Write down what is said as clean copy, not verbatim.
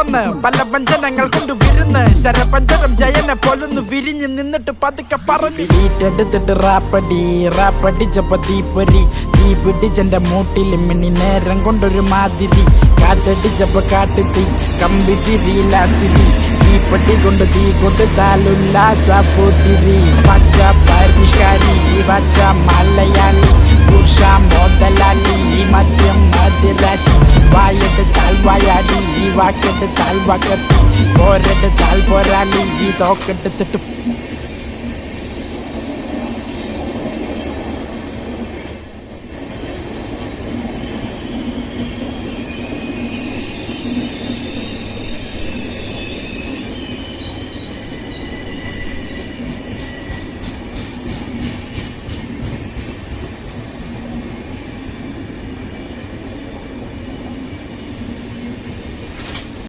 തുറന്ന് പല വഞ്ചനങ്ങൾ കൊണ്ട് വിരുന്ന് ശരപഞ്ചരം ജയനെ പോലൊന്ന് വിരിഞ്ഞ് നിന്നിട്ട് പതുക്കെ പറഞ്ഞു വീട്ടെടുത്തിട്ട് റാപ്പടിച്ചപ്പോ തീപ്പൊരി തീ പിടിച്ചെന്റെ മൂട്ടിൽ മിന്നി നേരം കൊണ്ടൊരു മാതിരി കാറ്റടിച്ചപ്പോ കാട്ടുതീ കമ്പിതിരിയിലാത്തിരി തീപ്പെട്ടി കൊണ്ട് തീ കൊടുത്താലുല്ലാസപ്പൂത്തിരി പച്ച പരിഷ്കാരി പച്ച മലയാളി പുരുഷ മുതലാളി മദ്യം മതിരാശി വായെടുത്താൽ വായാടി വാക്കെടുത്താൽ വാക്കത്തി പോരെടുത്താൽ പോരാളി തോക്കെടുത്തിട്ട്